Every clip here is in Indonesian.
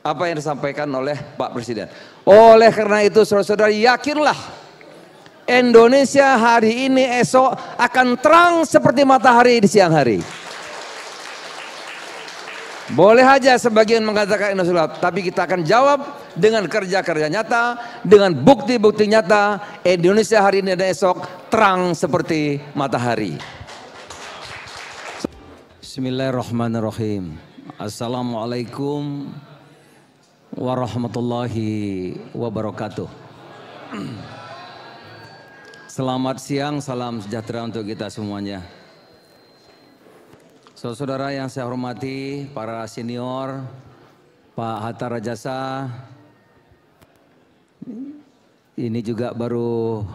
apa yang disampaikan oleh Pak Presiden. Oleh karena itu saudara-saudara, yakinlah Indonesia hari ini esok akan terang seperti matahari di siang hari. Boleh aja sebagian mengatakan ini sulap, tapi kita akan jawab dengan kerja-kerja nyata, dengan bukti-bukti nyata. Indonesia hari ini dan esok terang seperti matahari. Bismillahirrahmanirrahim. Assalamualaikum warahmatullahi wabarakatuh. Selamat siang, salam sejahtera untuk kita semuanya. Saudara-saudara yang saya hormati, para senior, Pak Hatta Rajasa, ini juga baru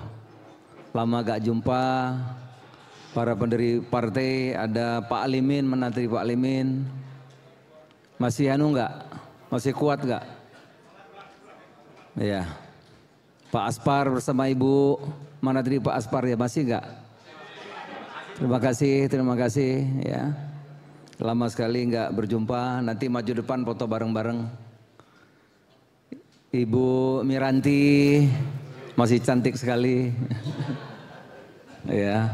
lama gak jumpa. Para pendiri partai, ada Pak Alimin, menanti Pak Alimin. Masih enggak? Masih kuat enggak? Iya. Pak Aspar bersama Ibu, menanti Pak Aspar ya, masih enggak? Terima kasih ya. Lama sekali nggak berjumpa, nanti maju depan foto bareng-bareng. Ibu Miranti masih cantik sekali. Ya.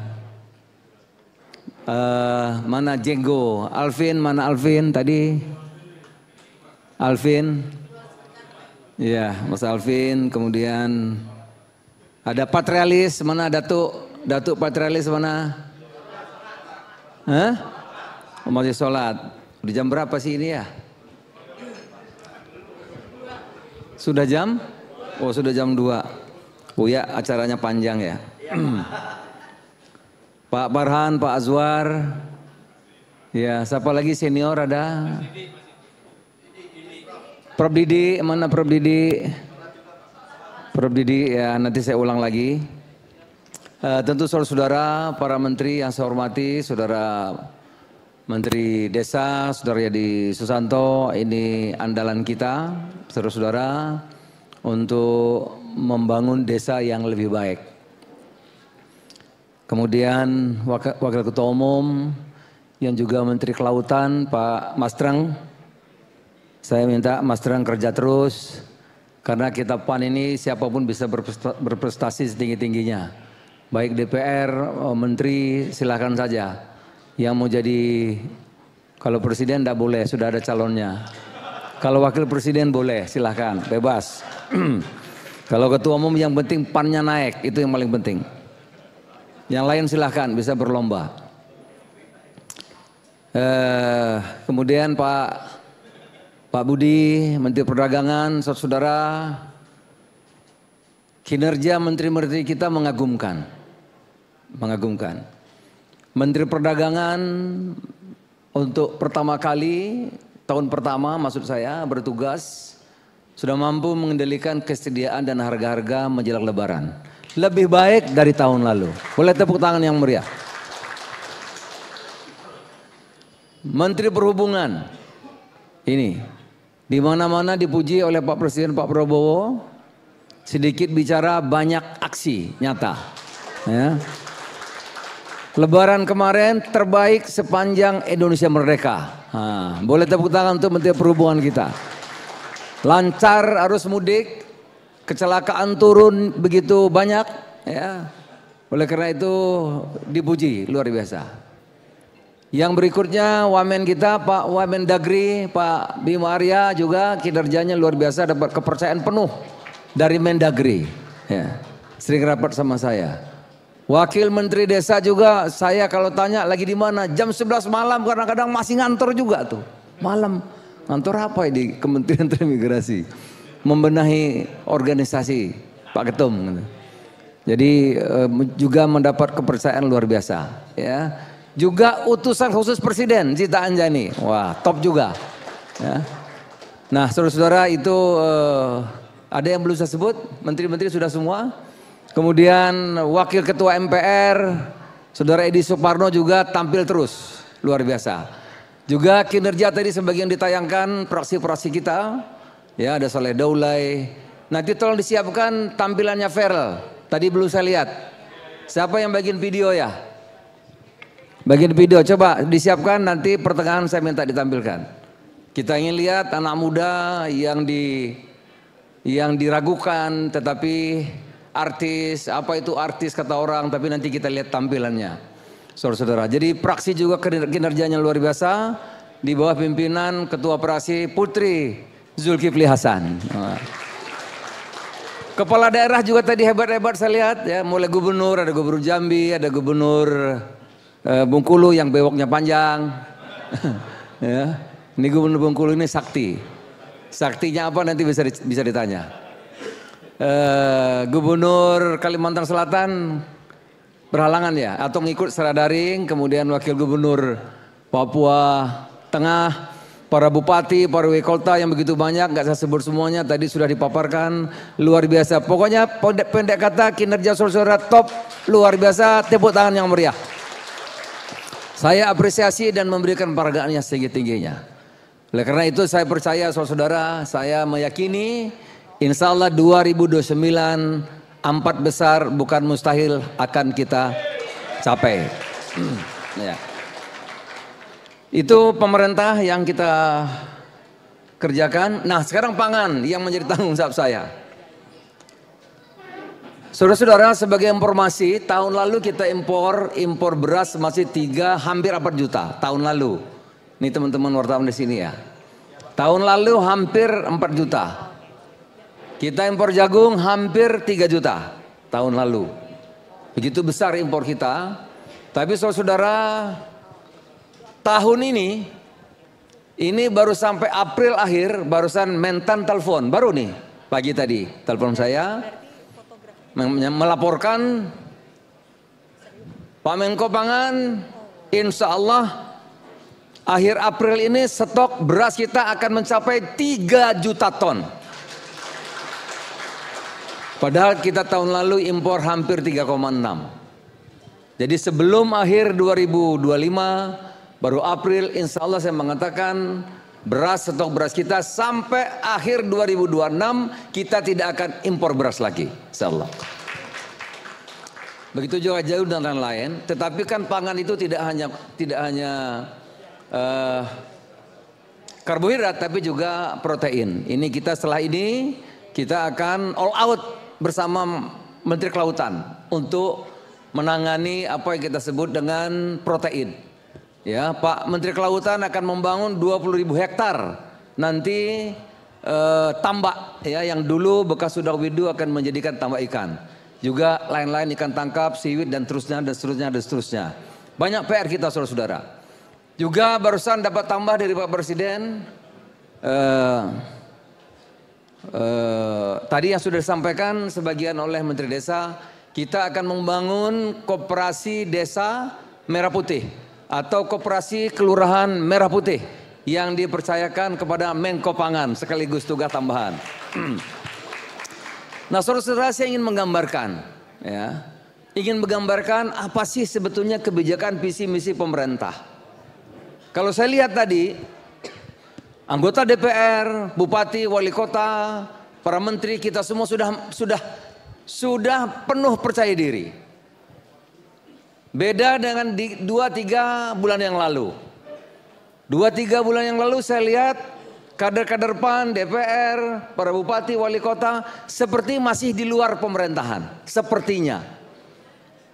Mana Jenggo? Alvin, mana Alvin tadi? Alvin? Ya, Mas Alvin. Kemudian ada Patrialis, mana Datuk? Datuk Patrialis mana? Hah? Masih sholat. Di jam berapa sih ini ya? Sudah jam? Oh sudah jam 2. Oh ya, acaranya panjang ya. Pak Farhan, Pak Azwar. Ya, siapa lagi senior ada? Prof Didi, mana Prof Didi? Prof Didi ya, nanti saya ulang lagi. Tentu saudara-saudara, para menteri yang saya hormati, saudara Menteri Desa, Saudara Yadi Susanto, ini andalan kita, saudara-saudara, untuk membangun desa yang lebih baik. Kemudian Wakil Ketua Umum, yang juga Menteri Kelautan, Pak Mastrang, saya minta Mastrang kerja terus, karena kita PAN ini siapapun bisa berprestasi setinggi-tingginya. Baik DPR, Menteri, silakan saja. Yang mau jadi, kalau presiden tidak boleh, sudah ada calonnya. Kalau wakil presiden boleh, silahkan, bebas. Kalau ketua umum yang penting PAN-nya naik, itu yang paling penting. Yang lain silahkan, bisa berlomba. Kemudian Pak Budi, Menteri Perdagangan, saudara-saudara, kinerja menteri-menteri kita mengagumkan. Mengagumkan. Menteri Perdagangan untuk pertama kali, tahun pertama maksud saya bertugas, sudah mampu mengendalikan kesediaan dan harga-harga menjelang Lebaran. Lebih baik dari tahun lalu. Boleh tepuk tangan yang meriah. Menteri Perhubungan, ini di mana-mana dipuji oleh Pak Presiden Pak Prabowo, sedikit bicara banyak aksi nyata. Ya. Lebaran kemarin terbaik sepanjang Indonesia merdeka. Boleh tepuk tangan untuk Menteri Perhubungan kita. Lancar arus mudik, kecelakaan turun begitu banyak. Ya. Oleh karena itu dipuji luar biasa. Yang berikutnya Wamen kita Pak Wamen Dagri, Pak Bima Arya juga kinerjanya luar biasa, dapat kepercayaan penuh dari Mendagri. Ya. Sering rapat sama saya. Wakil Menteri Desa juga, saya kalau tanya lagi di mana, jam 11 malam kadang-kadang masih ngantor juga tuh. Malam, ngantor apa di Kementerian Transmigrasi? Membenahi organisasi Pak Ketum. Jadi juga mendapat kepercayaan luar biasa. Ya. Juga utusan khusus Presiden, Zita Anjani. Wah top juga. Ya. Nah saudara-saudara itu ada yang belum saya sebut, menteri-menteri sudah semua. Kemudian Wakil Ketua MPR, Saudara Edi Suparno juga tampil terus, luar biasa. Juga kinerja tadi sebagian ditayangkan praksi-praksi kita, ya ada Soleh Daulay. Nanti tolong disiapkan tampilannya Ferel, tadi belum saya lihat. Siapa yang bagian video ya? Bagian video, coba disiapkan nanti pertengahan saya minta ditampilkan. Kita ingin lihat anak muda yang diragukan, tetapi artis, apa itu artis kata orang, tapi nanti kita lihat tampilannya. Saudara-saudara, jadi praksi juga kinerjanya luar biasa di bawah pimpinan Ketua Praksi Putri Zulkifli Hasan. Kepala daerah juga tadi hebat-hebat saya lihat ya, mulai gubernur, ada gubernur Jambi, ada gubernur Bengkulu yang bewoknya panjang. Ya, ini gubernur Bengkulu ini sakti. Saktinya apa nanti bisa ditanya. Gubernur Kalimantan Selatan berhalangan ya, atau ngikut secara daring. Kemudian wakil gubernur Papua Tengah, para bupati, para wali kota yang begitu banyak, nggak saya sebut semuanya, tadi sudah dipaparkan, luar biasa. Pokoknya pendek kata kinerja saudara top, luar biasa, tepuk tangan yang meriah. Saya apresiasi dan memberikan penghargaannya setinggi-tingginya. Oleh karena itu saya percaya saudara-saudara, saya meyakini insya Allah 2029 4 besar bukan mustahil akan kita capai. Ya. Itu pemerintah yang kita kerjakan. Nah sekarang pangan yang menjadi tanggung jawab saya. Saudara-saudara, sebagai informasi, tahun lalu kita impor beras masih hampir 4 juta tahun lalu. Ini teman-teman wartawan di sini ya. Tahun lalu hampir 4 juta. Kita impor jagung hampir 3 juta tahun lalu. Begitu besar impor kita. Tapi saudara-saudara, tahun ini baru sampai April akhir, barusan Mentan telepon, baru nih pagi tadi telepon saya. Melaporkan Pak Menko Pangan, insya Allah akhir April ini stok beras kita akan mencapai 3 juta ton. Padahal kita tahun lalu impor hampir 3,6. Jadi sebelum akhir 2025 baru April, insya Allah saya mengatakan stok beras kita sampai akhir 2026 kita tidak akan impor beras lagi, insya Allah. Begitu juga jagung dan lain-lain. Tetapi kan pangan itu tidak hanya karbohidrat, tapi juga protein. Ini kita setelah ini kita akan all out bersama Menteri Kelautan untuk menangani apa yang kita sebut dengan protein. Ya, Pak Menteri Kelautan akan membangun 20.000 hektar nanti tambak ya, yang dulu bekas Sudarwidu akan menjadikan tambak ikan. Juga lain-lain ikan tangkap, siwit dan seterusnya. Banyak PR kita saudara-saudara. Juga barusan dapat tambah dari Pak Presiden tadi yang sudah disampaikan sebagian oleh Menteri Desa, kita akan membangun koperasi desa Merah Putih atau koperasi kelurahan Merah Putih yang dipercayakan kepada Menko Pangan sekaligus tugas tambahan. Nah saudara-saudara, saya ingin menggambarkan apa sih sebetulnya kebijakan visi misi pemerintah. Kalau saya lihat tadi anggota DPR, bupati, wali kota, para menteri kita semua sudah penuh percaya diri. Beda dengan 2-3 bulan yang lalu. 2-3 bulan yang lalu saya lihat kader-kader PAN, DPR, para bupati, wali kota seperti masih di luar pemerintahan. Sepertinya.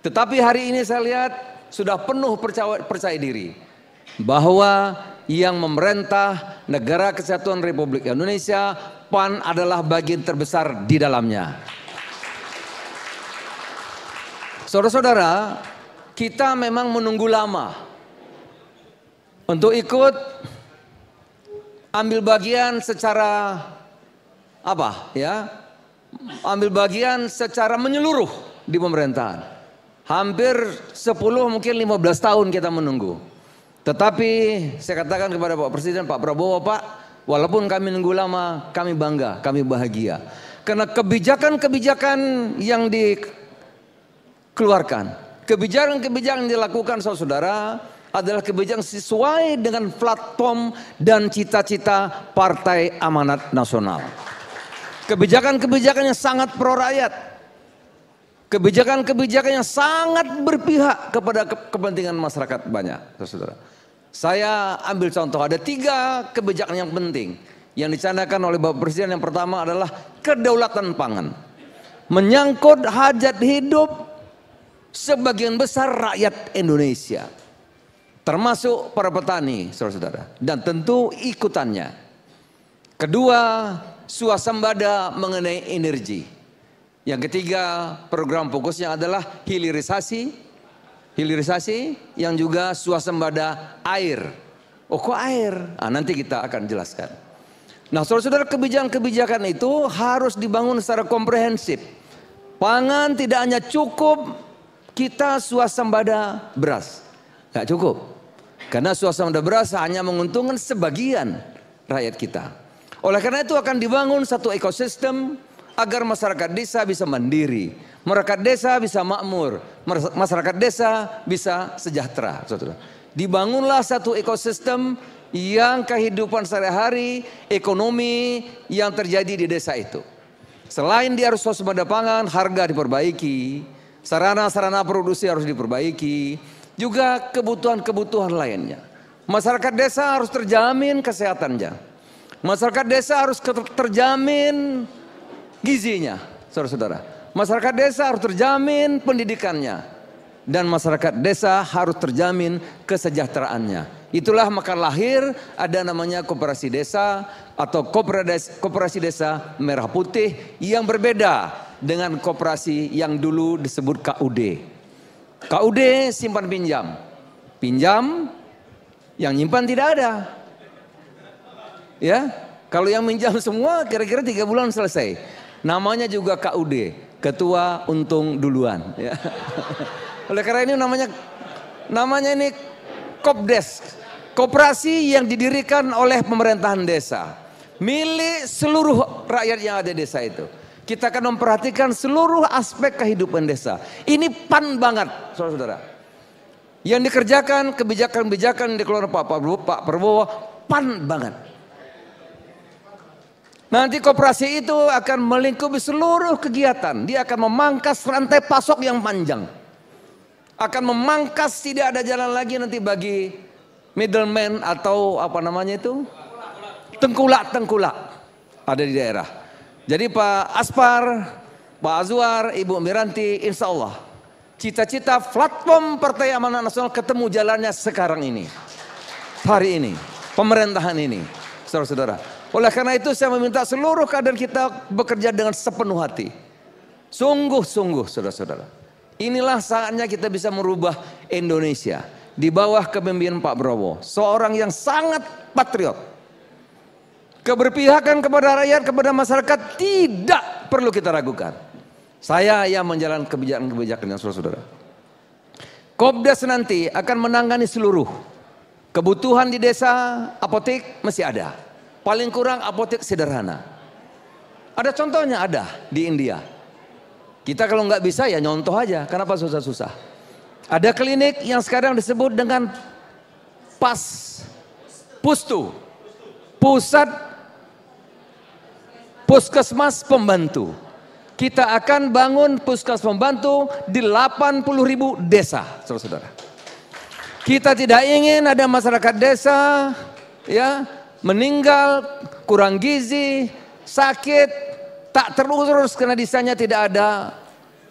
Tetapi hari ini saya lihat sudah penuh percaya diri. Bahwa yang memerintah Negara Kesatuan Republik Indonesia, PAN adalah bagian terbesar di dalamnya. Saudara-saudara, kita memang menunggu lama untuk ikut ambil bagian secara ambil bagian secara menyeluruh di pemerintahan. Hampir 10 mungkin 15 tahun kita menunggu. Tetapi saya katakan kepada Pak Presiden, Pak Prabowo, Pak, walaupun kami nunggu lama, kami bangga, kami bahagia. Karena kebijakan-kebijakan yang dikeluarkan, kebijakan-kebijakan yang dilakukan saudara adalah kebijakan sesuai dengan platform dan cita-cita Partai Amanat Nasional. Kebijakan-kebijakan yang sangat pro rakyat. Kebijakan-kebijakan yang sangat berpihak kepada kepentingan masyarakat banyak, saudara. Saya ambil contoh, ada 3 kebijakan yang penting yang dicanangkan oleh Bapak Presiden. Yang pertama adalah kedaulatan pangan. Menyangkut hajat hidup sebagian besar rakyat Indonesia. Termasuk para petani, saudara-saudara. Dan tentu ikutannya. Kedua, swasembada mengenai energi. Yang ketiga, program fokusnya adalah hilirisasi yang juga swasembada air. Oh kok air? Nanti kita akan jelaskan. Nah saudara-saudara, kebijakan-kebijakan itu harus dibangun secara komprehensif. Pangan tidak hanya cukup kita swasembada beras. Gak cukup. Karena swasembada beras hanya menguntungkan sebagian rakyat kita. Oleh karena itu akan dibangun satu ekosistem agar masyarakat desa bisa mandiri. Masyarakat desa bisa makmur, masyarakat desa bisa sejahtera. Dibangunlah satu ekosistem yang kehidupan sehari-hari, ekonomi yang terjadi di desa itu. Selain dia harus swasembada pangan, harga diperbaiki, sarana-sarana produksi harus diperbaiki, juga kebutuhan-kebutuhan lainnya. Masyarakat desa harus terjamin kesehatannya. Masyarakat desa harus terjamin gizinya, saudara-saudara. Masyarakat desa harus terjamin pendidikannya. Dan masyarakat desa harus terjamin kesejahteraannya. Itulah maka lahir ada namanya koperasi desa atau koperasi desa merah putih yang berbeda dengan koperasi yang dulu disebut KUD. KUD simpan pinjam. Pinjam, yang nyimpan tidak ada. Ya, kalau yang minjam semua kira-kira 3 bulan selesai. Namanya juga KUD. Ketua untung duluan. Ya. Oleh karena ini namanya ini Kopdes, koperasi yang didirikan oleh pemerintahan desa, milik seluruh rakyat yang ada di desa itu. Kita akan memperhatikan seluruh aspek kehidupan desa. Ini pan banget, saudara-saudara. Yang dikerjakan kebijakan-kebijakan di keluarga Pak Prabowo pan banget. Nanti koperasi itu akan melingkupi seluruh kegiatan. Dia akan memangkas rantai pasok yang panjang. Akan memangkas, tidak ada jalan lagi nanti bagi middleman atau apa namanya itu? Tengkulak-tengkulak ada di daerah. Jadi Pak Aspar, Pak Azwar, Ibu Miranti, insya Allah cita-cita platform Partai Amanat Nasional ketemu jalannya sekarang ini. Hari ini, pemerintahan ini, saudara-saudara. Oleh karena itu saya meminta seluruh kader kita bekerja dengan sepenuh hati. Sungguh-sungguh saudara-saudara. Inilah saatnya kita bisa merubah Indonesia. Di bawah kepemimpinan Pak Prabowo. Seorang yang sangat patriot. Keberpihakan kepada rakyat, kepada masyarakat tidak perlu kita ragukan. Saya yang menjalankan kebijakan-kebijakan yang saudara-saudara. Kopdes nanti akan menangani seluruh kebutuhan di desa, apotek masih ada. Paling kurang apotek sederhana. Ada contohnya ada di India. Kita kalau nggak bisa ya nyontoh aja. Kenapa susah-susah? Ada klinik yang sekarang disebut dengan Pustu. Pusat Puskesmas Pembantu. Kita akan bangun puskesmas pembantu di 80.000 desa, saudara-saudara. Kita tidak ingin ada masyarakat desa ya meninggal, kurang gizi, sakit, tak terurus karena di sana tidak ada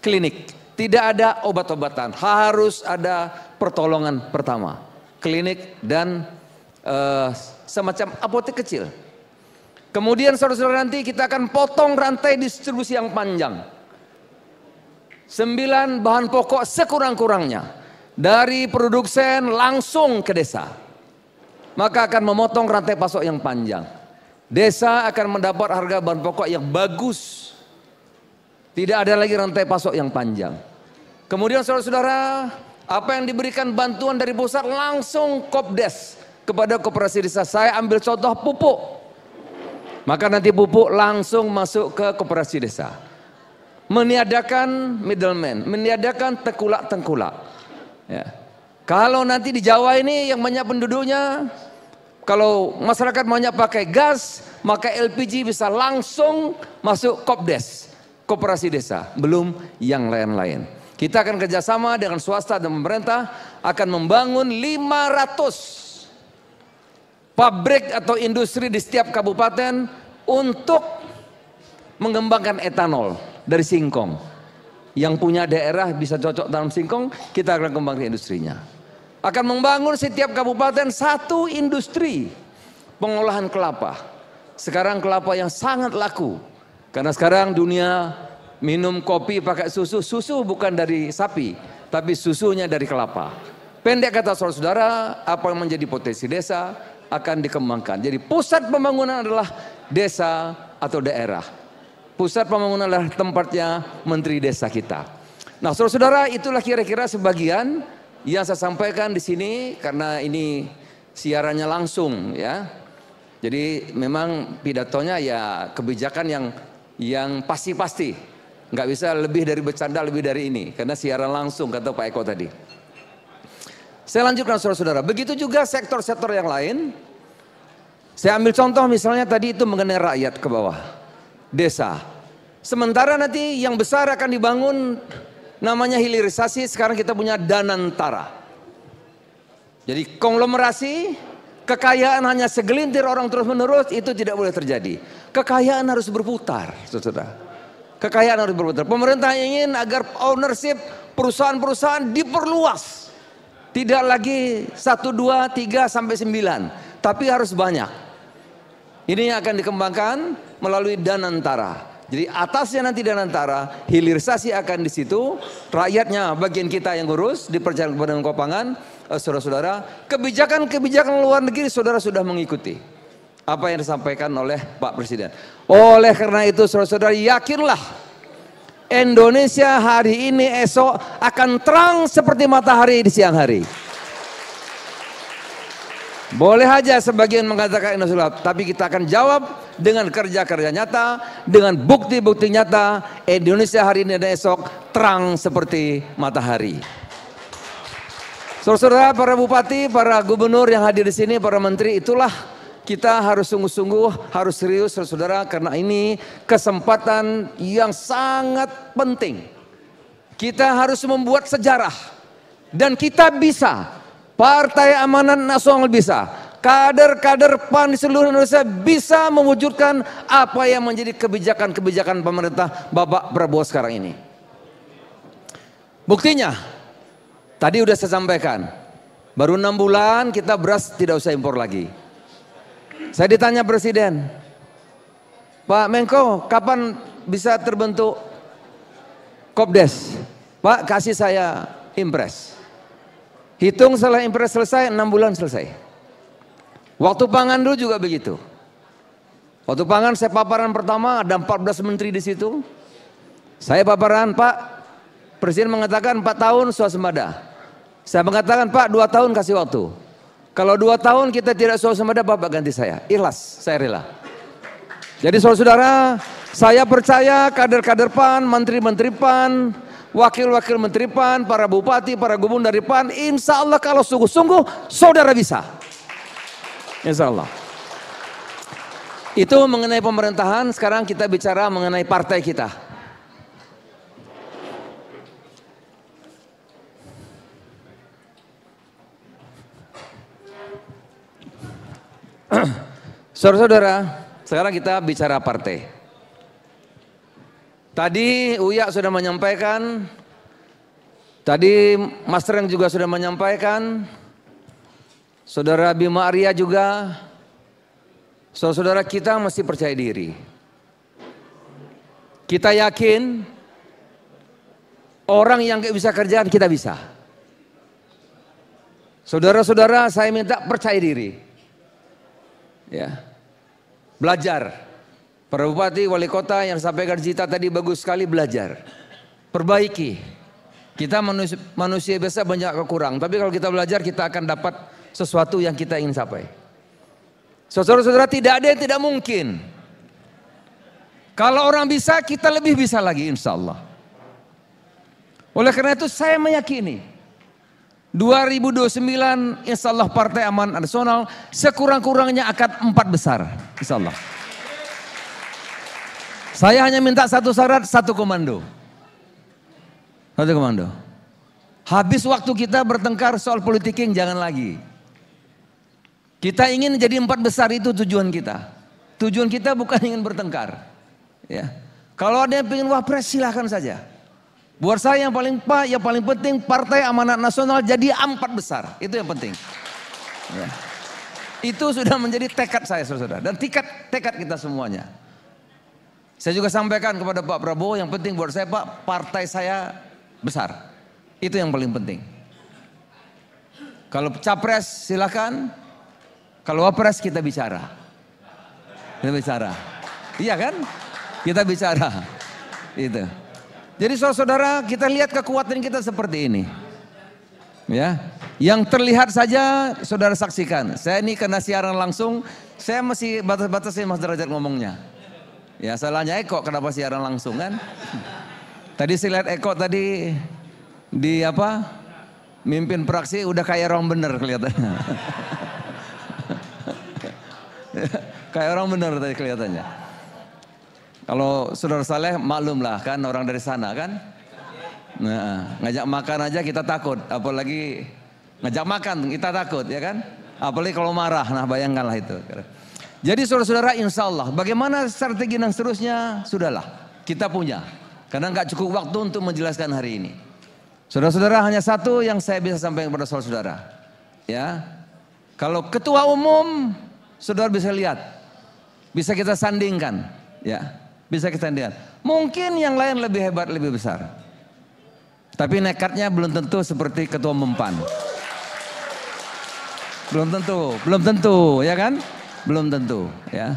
klinik, tidak ada obat-obatan. Harus ada pertolongan pertama, klinik dan semacam apotek kecil. Kemudian saudara-saudara nanti kita akan potong rantai distribusi yang panjang. 9 bahan pokok sekurang-kurangnya dari produsen langsung ke desa. Maka akan memotong rantai pasok yang panjang. Desa akan mendapat harga bahan pokok yang bagus. Tidak ada lagi rantai pasok yang panjang. Kemudian saudara-saudara, apa yang diberikan bantuan dari pusat langsung Kopdes kepada koperasi desa. Saya ambil contoh pupuk. Maka nanti pupuk langsung masuk ke koperasi desa. Meniadakan middleman, meniadakan tengkulak-tengkulak. Ya. Kalau nanti di Jawa ini yang banyak penduduknya, kalau masyarakat banyak pakai gas, maka LPG bisa langsung masuk Kopdes, koperasi desa, belum yang lain-lain. Kita akan kerjasama dengan swasta dan pemerintah akan membangun 500 pabrik atau industri di setiap kabupaten untuk mengembangkan etanol dari singkong. Yang punya daerah bisa cocok dalam singkong, kita akan kembangkan industrinya. Akan membangun setiap kabupaten satu industri pengolahan kelapa. Sekarang kelapa yang sangat laku. Karena sekarang dunia minum kopi pakai susu, susu bukan dari sapi, tapi susunya dari kelapa. Pendek kata saudara-saudara, apa yang menjadi potensi desa akan dikembangkan. Jadi pusat pembangunan adalah desa atau daerah. Pusat pembangunan adalah tempatnya menteri desa kita. Nah, saudara-saudara, itulah kira-kira sebagian yang saya sampaikan di sini karena ini siarannya langsung ya. Jadi memang pidatonya ya kebijakan yang pasti-pasti. Nggak bisa lebih dari bercanda, lebih dari ini. Karena siaran langsung kata Pak Eko tadi. Saya lanjutkan saudara-saudara. Begitu juga sektor-sektor yang lain. Saya ambil contoh misalnya tadi itu mengenai rakyat ke bawah. Desa. Sementara nanti yang besar akan dibangun namanya hilirisasi. Sekarang kita punya Danantara. Jadi konglomerasi, kekayaan hanya segelintir orang terus menerus itu tidak boleh terjadi. Kekayaan harus berputar, saudara. Kekayaan harus berputar. Pemerintah ingin agar ownership perusahaan-perusahaan diperluas. Tidak lagi 1, 2, 3 sampai 9, tapi harus banyak. Ini yang akan dikembangkan melalui Danantara. Jadi atasnya nanti Danantara, hilirisasi akan di situ, rakyatnya bagian kita yang ngurus, dipercayakan kepada Menko Pangan, saudara-saudara. Kebijakan-kebijakan luar negeri saudara sudah mengikuti apa yang disampaikan oleh Pak Presiden. Oleh karena itu saudara-saudara, yakinlah Indonesia hari ini esok akan terang seperti matahari di siang hari. Boleh aja sebagian mengatakan Indonesia, tapi kita akan jawab dengan kerja-kerja nyata, dengan bukti-bukti nyata. Indonesia hari ini dan esok terang seperti matahari. Saudara-saudara, para bupati, para gubernur yang hadir di sini, para menteri, itulah kita harus sungguh-sungguh, harus serius saudara, karena ini kesempatan yang sangat penting. Kita harus membuat sejarah dan kita bisa. Partai Amanat Nasional bisa, kader-kader PAN di seluruh Indonesia bisa mewujudkan apa yang menjadi kebijakan-kebijakan pemerintah Bapak Prabowo sekarang ini. Buktinya, tadi udah saya sampaikan, baru 6 bulan kita beras tidak usah impor lagi. Saya ditanya Presiden, Pak Menko kapan bisa terbentuk Kopdes? Pak kasih saya impres. Hitung setelah impres selesai 6 bulan selesai. Waktu pangan dulu juga begitu. Waktu pangan saya paparan pertama ada 14 menteri di situ. Saya paparan, Pak Presiden mengatakan 4 tahun swasembada. Saya mengatakan Pak 2 tahun kasih waktu. Kalau 2 tahun kita tidak swasembada Bapak ganti saya. Ikhlas, saya rela. Jadi saudara-saudara, saya percaya kader-kader PAN, menteri-menteri PAN, wakil-wakil menteri PAN, para bupati, para gubernur dari PAN, insya Allah kalau sungguh-sungguh saudara bisa. Insya Allah. Itu mengenai pemerintahan. Sekarang kita bicara mengenai partai kita. Saudara-saudara, sekarang kita bicara partai. Tadi Uya sudah menyampaikan, tadi Mas Reng juga sudah menyampaikan, Saudara Bima Arya juga, saudara-saudara kita mesti percaya diri. Kita yakin orang yang gak bisa kerjaan kita bisa. Saudara-saudara saya minta percaya diri. Ya, belajar. Para bupati, wali kota yang sampaikan Zita tadi bagus sekali, belajar. Perbaiki. Kita manusia biasa banyak kekurangan. Tapi kalau kita belajar kita akan dapat sesuatu yang kita ingin capai. Saudara-saudara, tidak ada yang tidak mungkin. Kalau orang bisa, kita lebih bisa lagi insya Allah. Oleh karena itu saya meyakini 2029 insya Allah Partai Amanat Nasional sekurang-kurangnya akan 4 besar insya Allah. Saya hanya minta satu syarat, 1 komando. 1 komando. Habis waktu kita bertengkar soal politik jangan lagi. Kita ingin jadi 4 besar, itu tujuan kita. Tujuan kita bukan ingin bertengkar. Ya. Kalau ada yang ingin wapres silahkan saja. Buat saya yang paling penting Partai Amanat Nasional jadi 4 besar. Itu yang penting. Ya. Itu sudah menjadi tekad saya saudara. Dan tekad kita semuanya. Saya juga sampaikan kepada Pak Prabowo, yang penting buat saya Pak, partai saya besar. Itu yang paling penting. Kalau capres silakan, kalau wapres kita bicara. Kita bicara. Iya kan? Kita bicara. Itu. Jadi saudara-saudara, kita lihat kekuatan kita seperti ini. Ya. Yang terlihat saja saudara saksikan. Saya ini kena siaran langsung, saya masih batas-batasin Mas Derajat ngomongnya. Ya salahnya Eko, kenapa siaran langsung kan? Tadi saya lihat Eko tadi di mimpin praksi udah kayak orang bener kelihatannya. Kayak orang bener tadi kelihatannya. Kalau saudara Saleh maklum lah kan, orang dari sana kan. Nah, ngajak makan aja kita takut, apalagi ngajak makan kita takut ya kan. Apalagi kalau marah, nah bayangkanlah itu. Jadi saudara-saudara, insya Allah bagaimana strategi dan seterusnya sudahlah kita punya. Karena nggak cukup waktu untuk menjelaskan hari ini. Saudara-saudara, hanya satu yang saya bisa sampaikan kepada saudara. Ya, kalau ketua umum saudara bisa lihat, bisa kita sandingkan, ya, bisa kita sandingkan. Mungkin yang lain lebih hebat, lebih besar. Tapi nekatnya belum tentu seperti ketua Mempan. Belum tentu, ya kan? Belum tentu, ya.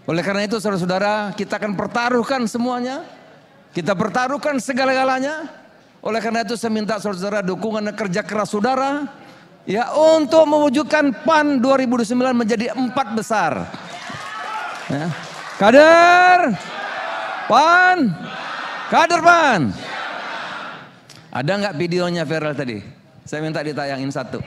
Oleh karena itu saudara-saudara, kita akan pertaruhkan semuanya. Kita pertaruhkan segala-galanya. Oleh karena itu saya minta saudara-saudara dukungan dan kerja keras saudara, ya, untuk mewujudkan PAN 2009 menjadi 4 besar. Ya. Kader PAN, kader PAN. Ada nggak videonya viral tadi? Saya minta ditayangin satu.